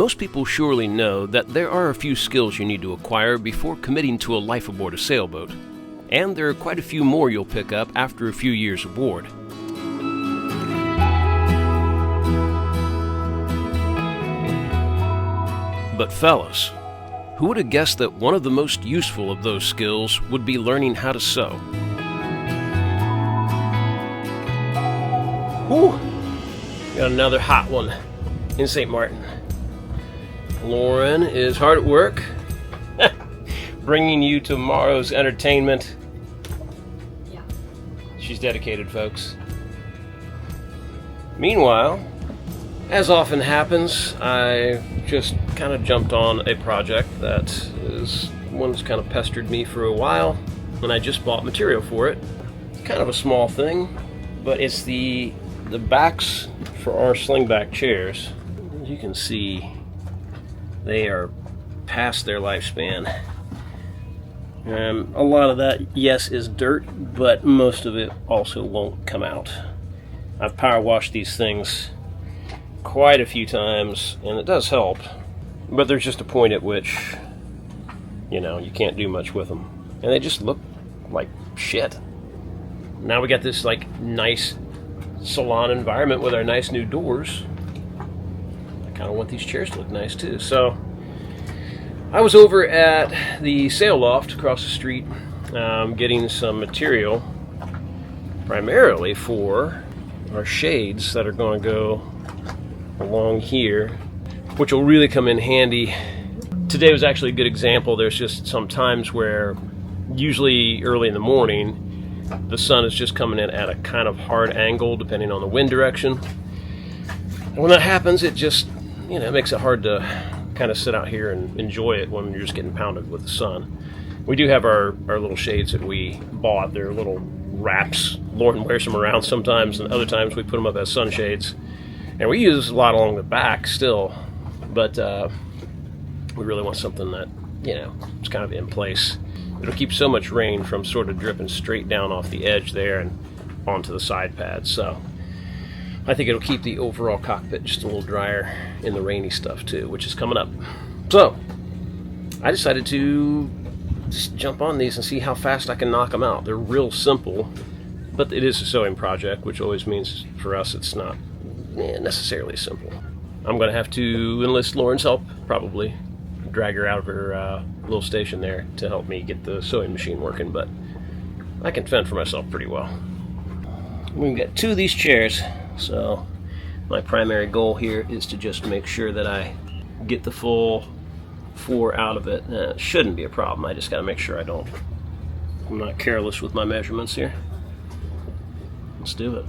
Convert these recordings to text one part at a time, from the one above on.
Most people surely know that there are a few skills you need to acquire before committing to a life aboard a sailboat, and there are quite a few more you'll pick up after a few years aboard. But fellas, who would have guessed that one of the most useful of those skills would be learning how to sew? Whew! Got another hot one in St. Martin. Lauren is hard at work, bringing you tomorrow's entertainment. Yeah. She's dedicated, folks. Meanwhile, as often happens, I just kind of jumped on a project that is one that's kind of pestered me for a while, and I just bought material for it. Kind of a small thing, but it's the backs for our slingback chairs. As you can see, they are past their lifespan. A lot of that, yes, is dirt, but most of it also won't come out. I've power washed these things quite a few times, and it does help, but there's just a point at which, you can't do much with them, and they just look like shit. Now we got this nice salon environment with our nice new doors. I kind of want these chairs to look nice too. So I was over at the Sail Loft across the street getting some material primarily for our shades that are going to go along here, which will really come in handy. Today was actually a good example. There's just some times where, usually early in the morning, the sun is just coming in at a kind of hard angle depending on the wind direction. And when that happens, it just, it makes it hard to kind of sit out here and enjoy it when you're just getting pounded with the sun. We do have our little shades that we bought. They're little wraps. Lauren wears them around sometimes, and other times we put them up as sunshades. And we use a lot along the back still, but we really want something that, it's kind of in place. It'll keep so much rain from sort of dripping straight down off the edge there and onto the side pads. So I think it'll keep the overall cockpit just a little drier in the rainy stuff too, which is coming up. So I decided to just jump on these and see how fast I can knock them out. They're real simple, but it is a sewing project, which always means for us it's not necessarily simple. I'm going to have to enlist Lauren's help, probably drag her out of her little station there to help me get the sewing machine working, but I can fend for myself pretty well. We've got 2 of these chairs, so my primary goal here is to just make sure that I get the full 4 out of it. It shouldn't be a problem. I just got to make sure I'm not careless with my measurements here. Let's do it.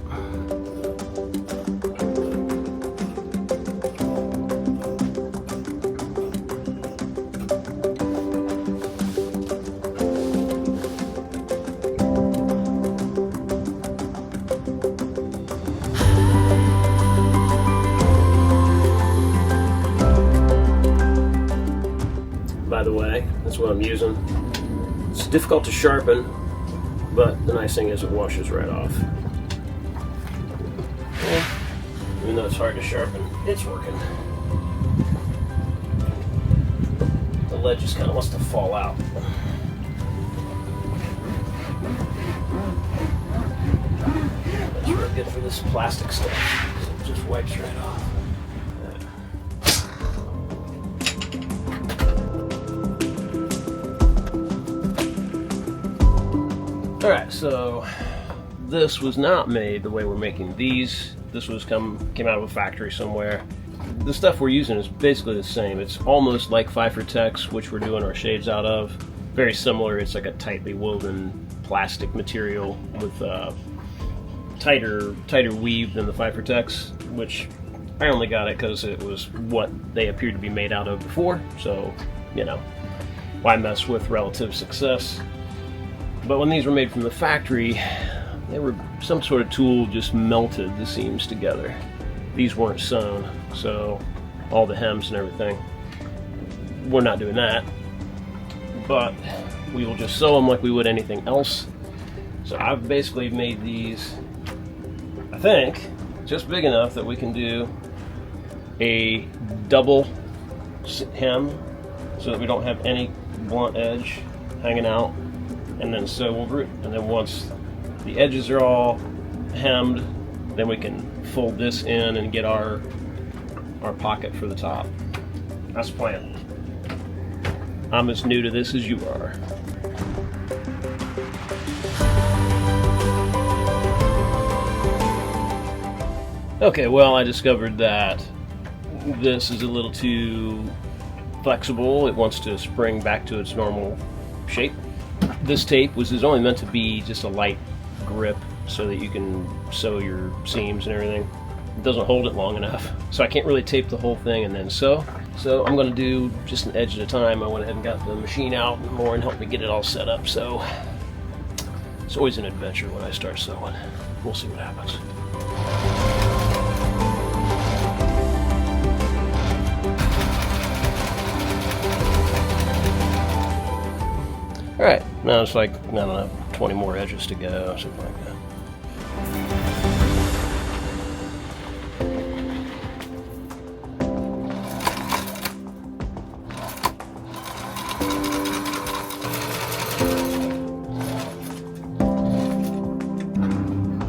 By the way, that's what I'm using. It's difficult to sharpen, but the nice thing is it washes right off. Even though it's hard to sharpen, it's working. The lead just kind of wants to fall out. That's really good for this plastic stuff. It just wipes right off. Alright, so this was not made the way we're making these. This was came out of a factory somewhere. The stuff we're using is basically the same. It's almost like Pfeiffer Tex, which we're doing our shades out of. Very similar. It's like a tightly woven plastic material with tighter weave than the Pfeiffer Tex, which I only got it because it was what they appeared to be made out of before. So, why mess with relative success? But when these were made from the factory, they were some sort of tool just melted the seams together. These weren't sewn, so all the hems and everything. We're not doing that, but we will just sew them like we would anything else. So I've basically made these, I think, just big enough that we can do a double hem so that we don't have any blunt edge hanging out, and then sew over it. And then once the edges are all hemmed, then we can fold this in and get our pocket for the top. That's the plan. I'm as new to this as you are. Okay, well, I discovered that this is a little too flexible. It wants to spring back to its normal shape. This tape is only meant to be just a light grip so that you can sew your seams and everything. It doesn't hold it long enough, so I can't really tape the whole thing and then sew. So I'm going to do just an edge at a time. I went ahead and got the machine out and Lauren helped me get it all set up. So it's always an adventure when I start sewing. We'll see what happens. Alright, now it's like, I don't know, 20 more edges to go, something like that.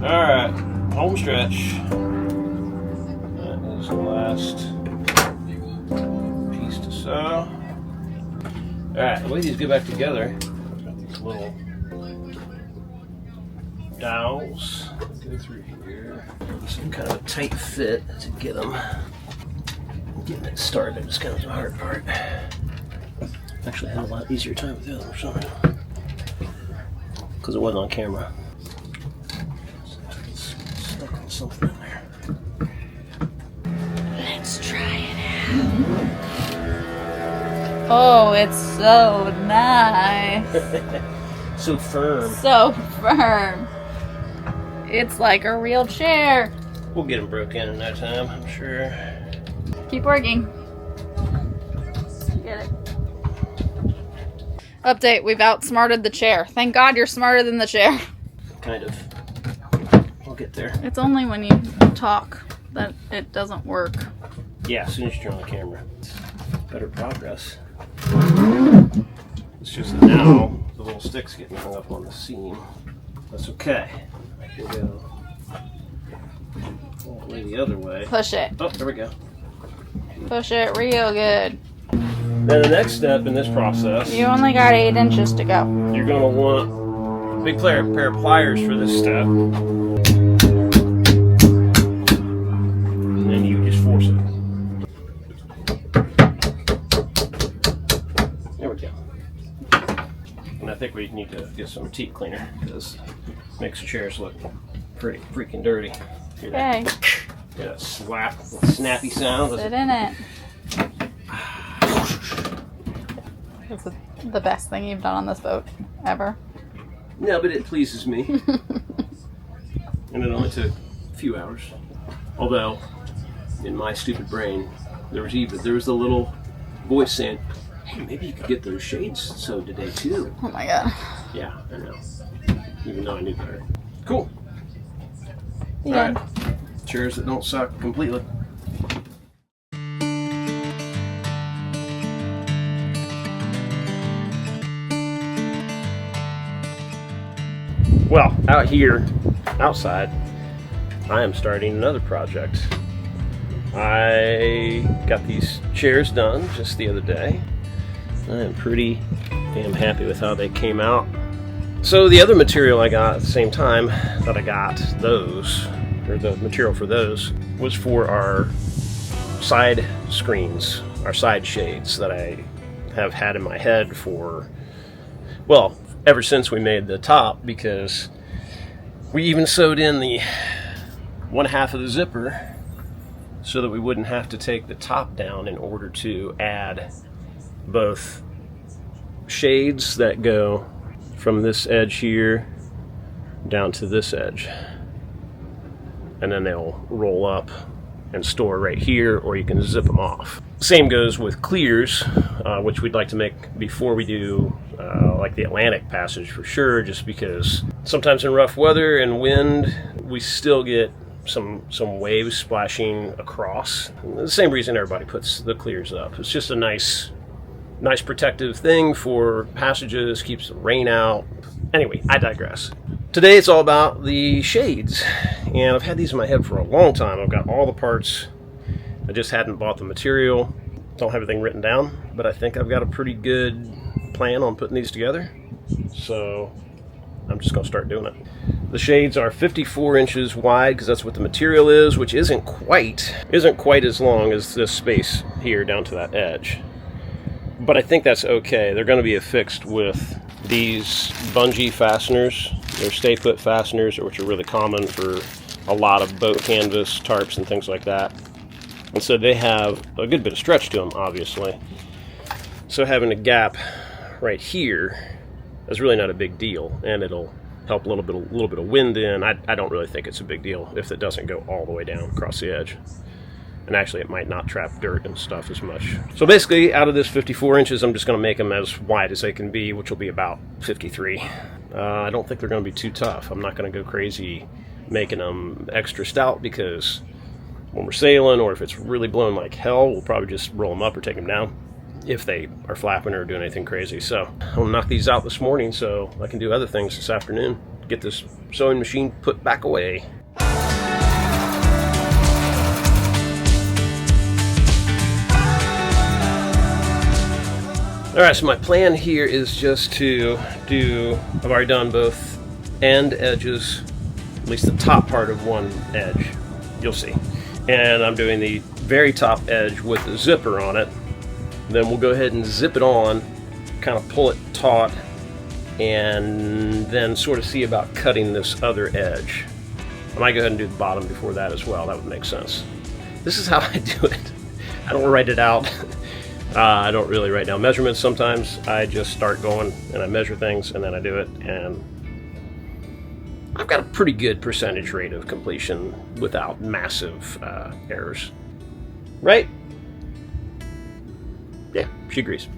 Alright, home stretch. That is the last piece to sew. Alright, the way these go back together, little dowels go through here. Some kind of a tight fit to get them. Getting it started is kind of the hard part. Actually, I had a lot easier time with the other side because it wasn't on camera. It's stuck on something in there. Let's try it out. Oh, it's so nice. So firm. So firm. It's like a real chair. We'll get them broke in no time, I'm sure. Keep working. Get it. Update, we've outsmarted the chair. Thank God you're smarter than the chair. Kind of. We'll get there. It's only when you talk that it doesn't work. Yeah, as soon as you turn on the camera. It's better progress. It's just that now the little stick's getting hung up on the seam. That's okay. I can go all the way the other way. Push it. Oh, there we go. Push it real good. Then the next step in this process, You only got 8 inches to go. you're going to want a big pair of pliers for this step. And then you just force it. There we go. And I think we need to get some teeth cleaner because it makes the chairs look pretty freaking dirty. Hear that? Okay. Hear that slap, that snappy sound? Sit in it. It's the best thing you've done on this boat ever. No, but it pleases me. And it only took a few hours. Although, in my stupid brain, there was the little voice saying, hey, maybe you could get those shades sewed today too. Oh my god. Yeah, I know. Even though I knew better. Cool. Yeah. Alright. Chairs that don't suck completely. Well, out here, outside, I am starting another project. I got these chairs done just the other day. I am pretty damn happy with how they came out. So the other material I got at the same time that I got those, or the material for those, was for our side screens, our side shades that I have had in my head for, well, ever since we made the top, because we even sewed in the one half of the zipper so that we wouldn't have to take the top down in order to add both shades that go from this edge here down to this edge, and then they'll roll up and store right here, or you can zip them off. Same goes with clears, which we'd like to make before we do like the Atlantic passage for sure, just because sometimes in rough weather and wind we still get some waves splashing across. And the same reason everybody puts the clears up. It's just a nice protective thing for passages, keeps the rain out. Anyway, I digress. Today it's all about the shades, and I've had these in my head for a long time. I've got all the parts. I just hadn't bought the material. Don't have everything written down, but I think I've got a pretty good plan on putting these together. So I'm just going to start doing it. The shades are 54 inches wide because that's what the material is, which isn't quite as long as this space here down to that edge. But I think that's okay. They're going to be affixed with these bungee fasteners. They're stay-put fasteners, which are really common for a lot of boat canvas, tarps, and things like that. And so they have a good bit of stretch to them, obviously. So having a gap right here is really not a big deal, and it'll help a little bit of wind in. I don't really think it's a big deal if it doesn't go all the way down across the edge. And actually it might not trap dirt and stuff as much. So basically, out of this 54 inches, I'm just going to make them as wide as they can be, which will be about 53. I don't think they're going to be too tough. I'm not going to go crazy making them extra stout, because when we're sailing, or if it's really blowing like hell, we'll probably just roll them up or take them down if they are flapping or doing anything crazy. So I'll knock these out this morning so I can do other things this afternoon. Get this sewing machine put back away. Alright, so my plan here is just to I've already done both end edges, at least the top part of one edge, you'll see. And I'm doing the very top edge with the zipper on it. Then we'll go ahead and zip it on, kind of pull it taut, and then sort of see about cutting this other edge. I might go ahead and do the bottom before that as well. That would make sense. This is how I do it. I don't write it out. I don't really write down measurements sometimes. I just start going and I measure things and then I do it, and I've got a pretty good percentage rate of completion without massive errors. Right? Yeah, she agrees.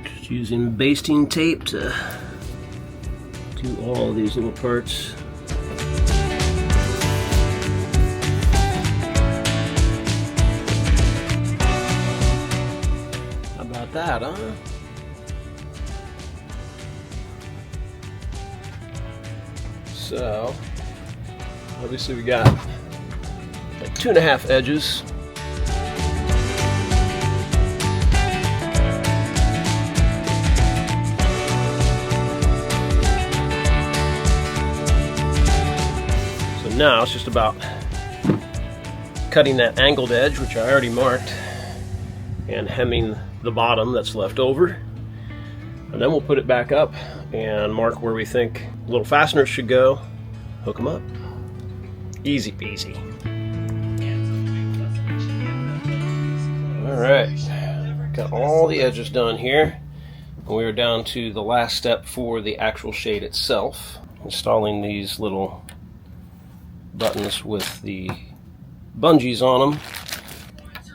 Just using basting tape to do all these little parts. How about that, huh? So, obviously we got like 2.5 edges. So now it's just about cutting that angled edge, which I already marked, and hemming the bottom that's left over. And then we'll put it back up and mark where we think little fasteners should go, hook them up. Easy peasy. Alright, got all the edges done here. We are down to the last step for the actual shade itself. Installing these little buttons with the bungees on them.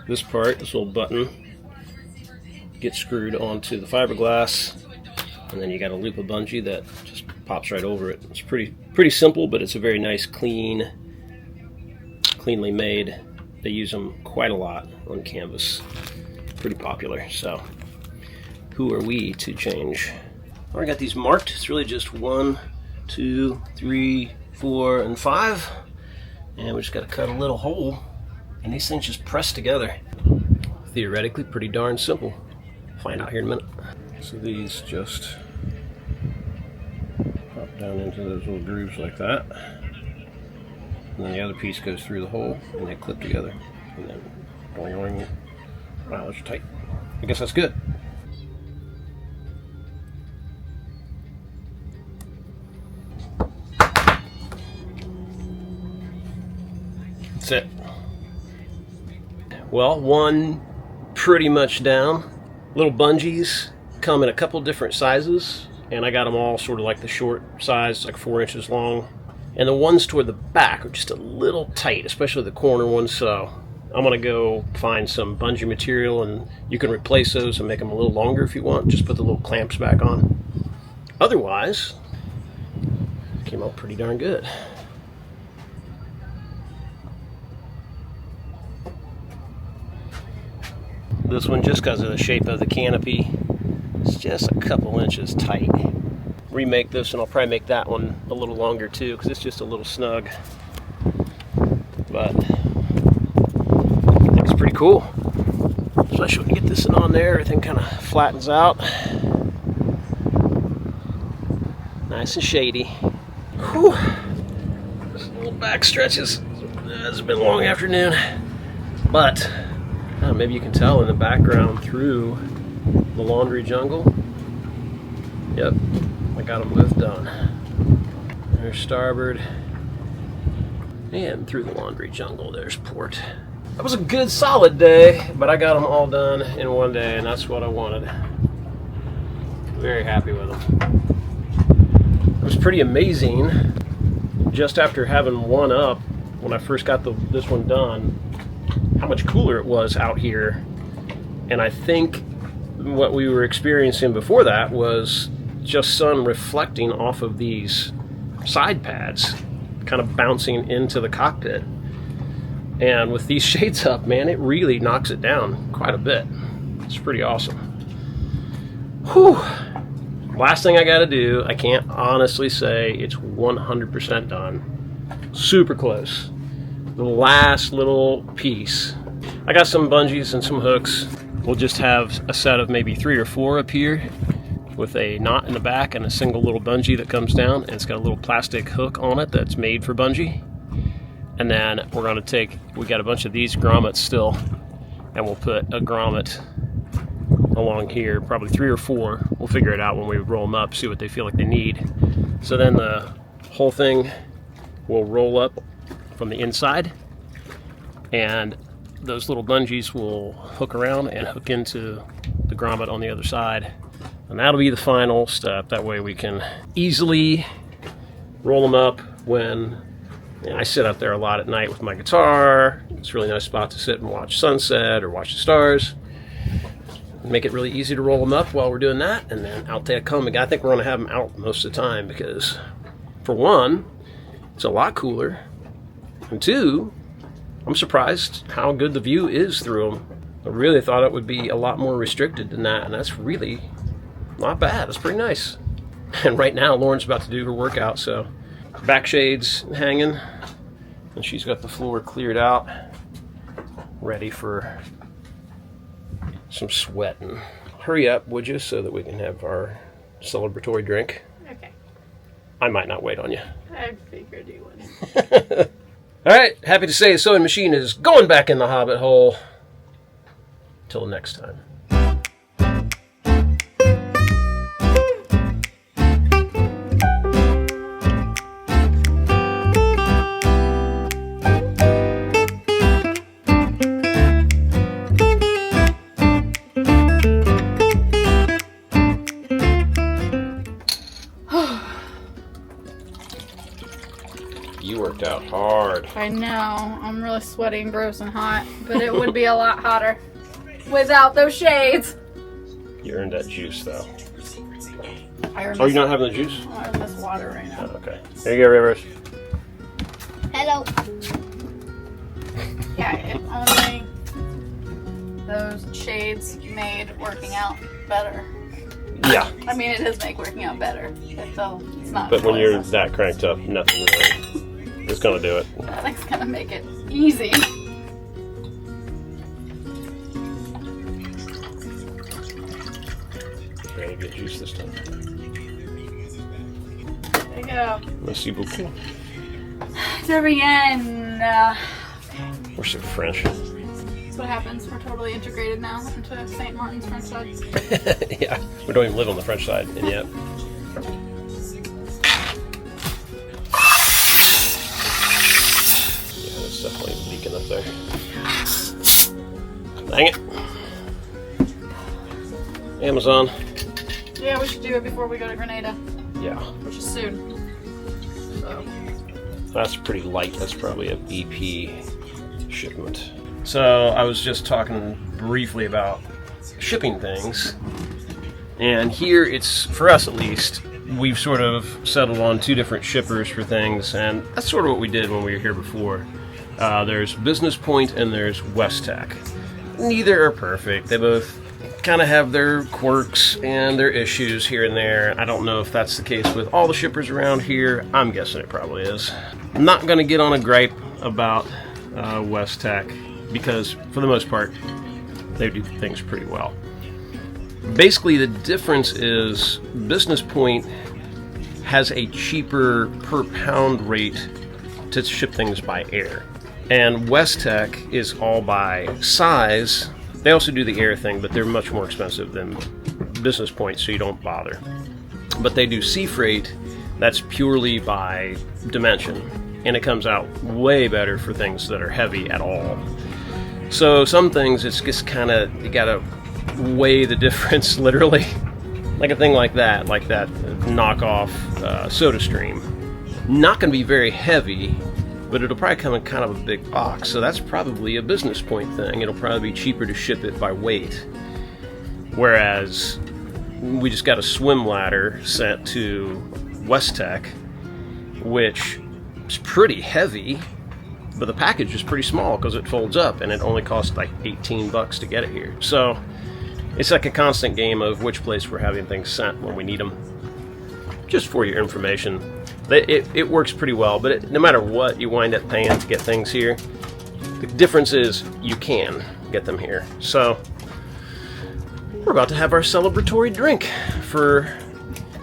This part, this little button, gets screwed onto the fiberglass, and then you got a loop of bungee that just pops right over it. It's pretty simple, but it's a very nice, cleanly made. They use them quite a lot on canvas. Pretty popular, so who are we to change? I got these marked. It's really just 1, 2, 3, 4, and 5. And we just got to cut a little hole, and these things just press together. Theoretically, pretty darn simple. Find out here in a minute. So these just pop down into those little grooves like that. And then the other piece goes through the hole, and they clip together. And then boing. Wow, those are tight. I guess that's good. That's it. Well, one pretty much down. Little bungees come in a couple different sizes, and I got them all sort of like the short size, like 4 inches long. And the ones toward the back are just a little tight, especially the corner ones, so I'm gonna go find some bungee material, and you can replace those and make them a little longer if you want. Just put the little clamps back on. Otherwise, Came out pretty darn good. This one, just because of the shape of the canopy, it's just a couple inches tight. Remake this, and I'll probably make that one a little longer too, because it's just a little snug. But I think it's pretty cool, especially when you get this one on there. Everything kind of flattens out, nice and shady. Whew. Just a little back stretches. It's been a long afternoon, but maybe you can tell in the background through the laundry jungle. Yep, I got them both done. There's starboard, and through the laundry jungle there's port. That was a good solid day, but I got them all done in one day, and that's what I wanted. Very happy with them. It was pretty amazing, just after having one up when I first got this one done, how much cooler it was out here. And I think what we were experiencing before that was just sun reflecting off of these side pads, kind of bouncing into the cockpit. And with these shades up, man, it really knocks it down quite a bit. It's pretty awesome. Whew. Last thing I gotta do, I can't honestly say it's 100% done. Super close. The last little piece. I got some bungees and some hooks. We'll just have a set of maybe 3 or 4 up here with a knot in the back and a single little bungee that comes down, and it's got a little plastic hook on it that's made for bungee. And then we're going to we got a bunch of these grommets still, and we'll put a grommet along here, probably 3 or 4. We'll figure it out when we roll them up, see what they feel like they need. So then the whole thing will roll up from the inside, and those little bungees will hook around and hook into the grommet on the other side, and that'll be the final step. That way we can easily roll them up when I sit out there a lot at night with my guitar. It's a really nice spot to sit and watch sunset or watch the stars. Make it really easy to roll them up while we're doing that, and then out they come. I think we're going to have them out most of the time because, for one, it's a lot cooler, and 2, I'm surprised how good the view is through them. I really thought it would be a lot more restricted than that, and that's really not bad. It's pretty nice. And right now, Lauren's about to do her workout, so back shades hanging, and she's got the floor cleared out, ready for some sweating. Hurry up, would you, so that we can have our celebratory drink. Okay. I might not wait on you. I figured you would. Alright, happy to say the sewing machine is going back in the hobbit hole. Till next time. You worked out hard. I know. I'm really sweaty and gross and hot, but it would be a lot hotter without those shades. You earned that juice, though. You're not having the juice? I earned this water right now. Oh, okay. There you go, Rivers. Hello. Yeah, if only those shades made working out better. Yeah. I mean, it does make working out better. It's not. But when you're that cranked up, nothing really is going to do it. Nothing's going to make it easy. Ready to get juice this time. There you go. Merci beaucoup. De rien. We're so French. That's what happens. We're totally integrated now into St. Martin's French side. Yeah, we don't even live on the French side, and yet. Yeah, it's definitely leaking up there. Dang it. Amazon. Yeah, we should do it before we go to Grenada, Yeah, which is soon. So. that's pretty light. That's probably a BP shipment. So I was just talking briefly about shipping things, and here it's, for us at least, we've sort of settled on 2 different shippers for things, and that's sort of what we did when we were here before. There's Business Point and there's Westech. Neither are perfect. They both kind of have their quirks and their issues here and there. I don't know if that's the case with all the shippers around here. I'm guessing it probably is. I'm not going to get on a gripe about Westech because, for the most part, they do things pretty well. Basically, the difference is Business Point has a cheaper per pound rate to ship things by air. And Westech is all by size. They also do the air thing, but they're much more expensive than Business Point, so you don't bother. But they do sea freight that's purely by dimension, and it comes out way better for things that are heavy at all. So some things, it's just kind of, you gotta weigh the difference literally. Like a thing like that knockoff SodaStream. Not gonna be very heavy, but it'll probably come in kind of a big box. So that's probably a Business Point thing. It'll probably be cheaper to ship it by weight. Whereas we just got a swim ladder sent to Westech, which is pretty heavy, but the package is pretty small because it folds up, and it only costs like $18 to get it here. So it's like a constant game of which place we're having things sent when we need them. Just for your information. It works pretty well, but no matter what you wind up paying to get things here, the difference is you can get them here. So we're about to have our celebratory drink for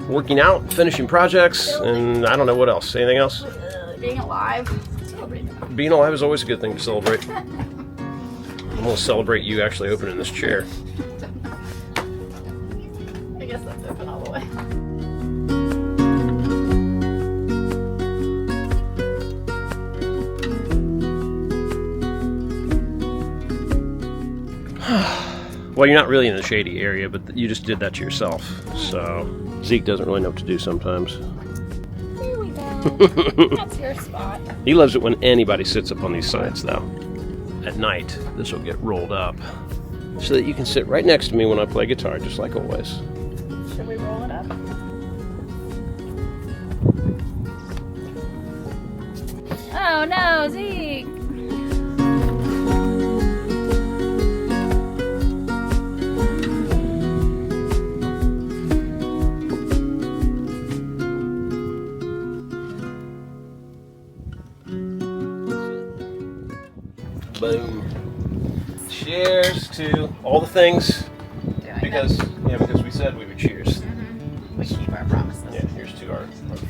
working out, finishing projects, and I don't know what else. Anything else? Being alive. Celebrate that. Being alive is always a good thing to celebrate. I'm going to celebrate you actually opening this chair. I guess that's open all the way. Well, you're not really in the shady area, but you just did that to yourself. So Zeke doesn't really know what to do sometimes. Here we go. That's your spot. He loves it when anybody sits up on these sides, though. At night, this will get rolled up so that you can sit right next to me when I play guitar, just like always. Should we roll it up? Oh no, Zeke! Boom. Cheers to all the things. Because we said we would cheers. Mm-hmm. We keep our promises. Yeah, here's to our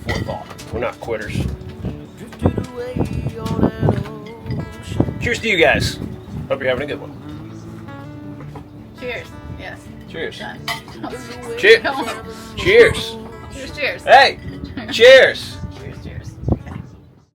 forethought. We're not quitters. Cheers to you guys. Hope you're having a good one. Cheers. Yes. Cheers. Done. Cheers. Cheers. Cheers. Cheers. Hey. Cheers.